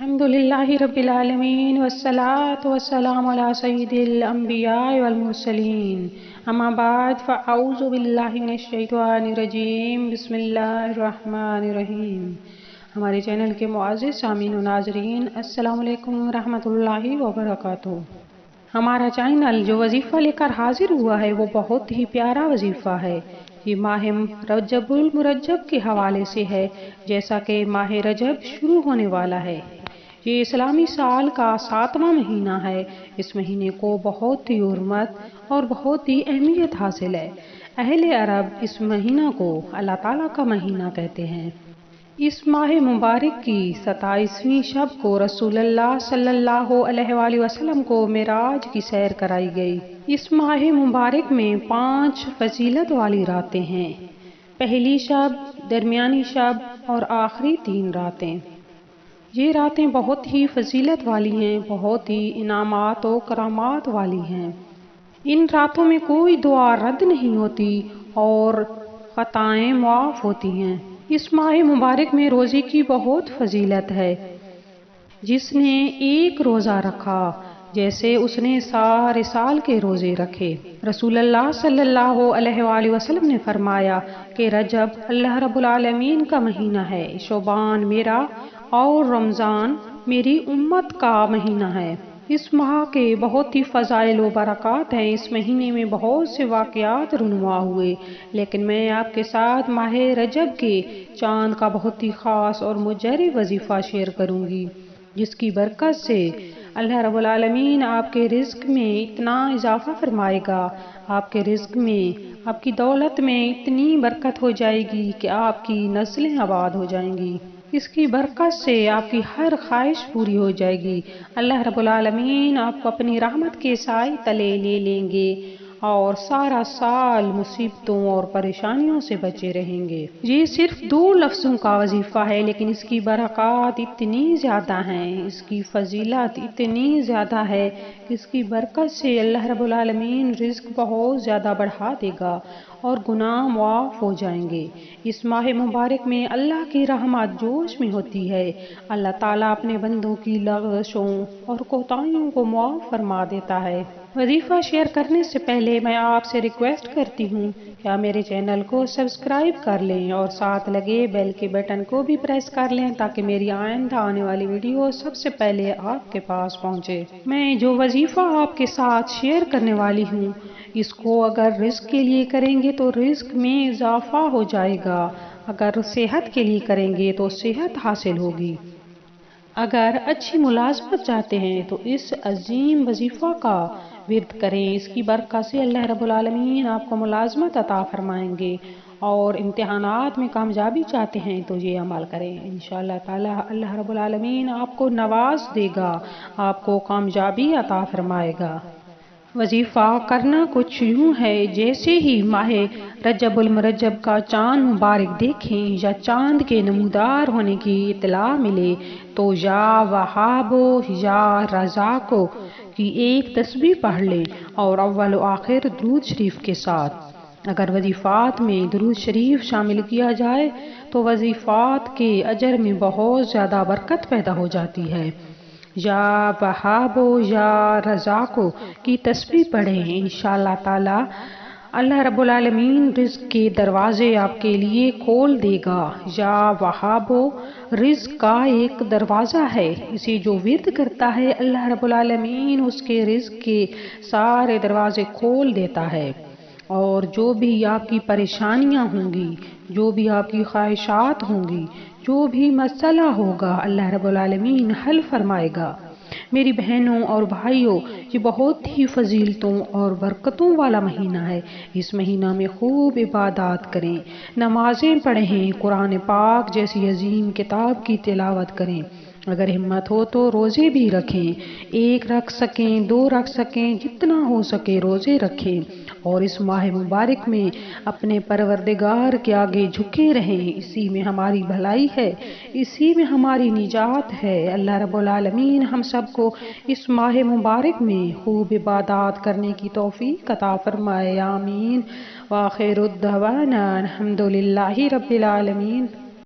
الحمدللہ رب العالمین والصلاة والسلام علی سید الانبیاء والمرسلین اما بعد فاعوذ باللہ من الشیطان الرجیم بسم اللہ الرحمن الرحیم۔ ہمارے چینل کے معزز سامعین و ناظرین السلام علیکم ورحمۃ اللہ وبرکاتہ۔ ہمارا چینل جو وظیفہ لے کر حاضر ہوا ہے وہ بہت ہی پیارا وظیفہ ہے۔ یہ ماہ رجب المرجب کے حوالے سے ہے، جیسا کہ ماہ رجب شروع ہونے والا ہے۔ یہ اسلامی سال کا 7واں مہینہ ہے۔ اس مہینے کو بہت ہی حرمت اور بہت ہی اہمیت حاصل ہے۔ اہل عرب اس مہینہ کو اللہ تعالیٰ کا مہینہ کہتے ہیں۔ اس ماہ مبارک کی 27ویں شب کو رسول اللہ صلی اللہ علیہ وآلہ وسلم کو معراج کی سیر کرائی گئی۔ اس ماہ مبارک میں 5 فضیلت والی راتیں ہیں۔ پہلی شب، درمیانی شب اور آخری 3 راتیں۔ یہ راتیں بہت ہی فضیلت والی ہیں، بہت ہی انعامات و کرامات والی ہیں۔ ان راتوں میں کوئی دعا رد نہیں ہوتی اور خطائیں معاف ہوتی ہیں۔ اس ماہ مبارک میں روزے کی بہت فضیلت ہے۔ جس نے ایک روزہ رکھا جیسے اس نے سارے سال کے روزے رکھے۔ رسول اللہ صلی اللہ علیہ وآلہ وسلم نے فرمایا کہ رجب اللہ رب العالمین کا مہینہ ہے، شعبان میرا اور رمضان میری امت کا مہینہ ہے۔ اس ماہ کے بہت ہی فضائل و برکات ہیں۔ اس مہینے میں بہت سے واقعات رونما ہوئے، لیکن میں آپ کے ساتھ ماہ رجب کے چاند کا بہت ہی خاص اور مجرب وظیفہ شیئر کروں گی، جس کی برکت سے اللہ رب العالمین آپ کے رزق میں اتنا اضافہ فرمائے گا، آپ کے رزق میں، آپ کی دولت میں اتنی برکت ہو جائے گی کہ آپ کی نسلیں آباد ہو جائیں گی۔ اس کی برکت سے آپ کی ہر خواہش پوری ہو جائے گی۔ اللہ رب العالمین آپ کو اپنی رحمت کے سائے تلے لے لیں گے اور سارا سال مصیبتوں اور پریشانیوں سے بچے رہیں گے۔ یہ صرف 2 لفظوں کا وظیفہ ہے، لیکن اس کی برکات اتنی زیادہ ہیں، اس کی فضیلت اتنی زیادہ ہے کہ اس کی برکت سے اللہ رب العالمین رزق بہت زیادہ بڑھا دے گا اور گناہ معاف ہو جائیں گے۔ اس ماہ مبارک میں اللہ کی رحمت جوش میں ہوتی ہے۔ اللہ تعالیٰ اپنے بندوں کی لغزشوں اور کوتاہیوں کو معاف فرما دیتا ہے۔ وظیفہ شیئر کرنے سے پہلے میں آپ سے ریکویسٹ کرتی ہوں کہ آپ میرے چینل کو سبسکرائب کر لیں اور ساتھ لگے بیل کے بٹن کو بھی پریس کر لیں تاکہ میری آئندہ آنے والی ویڈیو سب سے پہلے آپ کے پاس پہنچے۔ میں جو وظیفہ آپ کے ساتھ شیئر کرنے والی ہوں، اس کو اگر رزق کے لیے کریں گے تو رزق میں اضافہ ہو جائے گا، اگر صحت کے لیے کریں گے تو صحت حاصل ہوگی، اگر اچھی ملازمت چاہتے ہیں تو اس عظیم وظیفہ کا ورد کریں۔ اس کی برکت سے اللہ رب العالمین آپ کو ملازمت عطا فرمائیں گے، اور امتحانات میں کامیابی چاہتے ہیں تو یہ عمل کریں۔ انشاءاللہ تعالی اللہ رب العالمین آپ کو نواز دے گا، آپ کو کامیابی عطا فرمائے گا۔ وظیفہ کرنا کچھ یوں ہے جیسے ہی ماہ رجب المرجب کا چاند مبارک دیکھیں یا چاند کے نمودار ہونے کی اطلاع ملے تو یا وہابو یا رزاقو کی ایک تسبیح پڑھ لیں اور اول و آخر درود شریف کے ساتھ۔ اگر وظیفات میں درود شریف شامل کیا جائے تو وظیفات کے اجر میں بہت زیادہ برکت پیدا ہو جاتی ہے۔ یا وہابو یا رزاقو کی تسبیح پڑھیں، انشاءاللہ تعالی اللہ رب العالمین رزق کے دروازے آپ کے لیے کھول دے گا۔ یا وہابو رزق کا ایک دروازہ ہے، اسے جو ورد کرتا ہے اللہ رب العالمین اس کے رزق کے سارے دروازے کھول دیتا ہے، اور جو بھی آپ کی پریشانیاں ہوں گی، جو بھی آپ کی خواہشات ہوں گی، جو بھی مسئلہ ہوگا اللہ رب العالمین حل فرمائے گا۔ میری بہنوں اور بھائیوں، یہ بہت ہی فضیلتوں اور برکتوں والا مہینہ ہے۔ اس مہینہ میں خوب عبادات کریں، نمازیں پڑھیں، قرآن پاک جیسی عظیم کتاب کی تلاوت کریں، اگر ہمت ہو تو روزے بھی رکھیں، 1 رکھ سکیں 2 رکھ سکیں، جتنا ہو سکے روزے رکھیں، اور اس ماہ مبارک میں اپنے پروردگار کے آگے جھکے رہیں۔ اسی میں ہماری بھلائی ہے، اسی میں ہماری نجات ہے۔ اللہ رب العالمین ہم سب کو اس ماہ مبارک میں خوب عبادات کرنے کی توفیق عطا فرمائے، آمین۔ وآخر الدعوانا الحمدللہ رب العالمین۔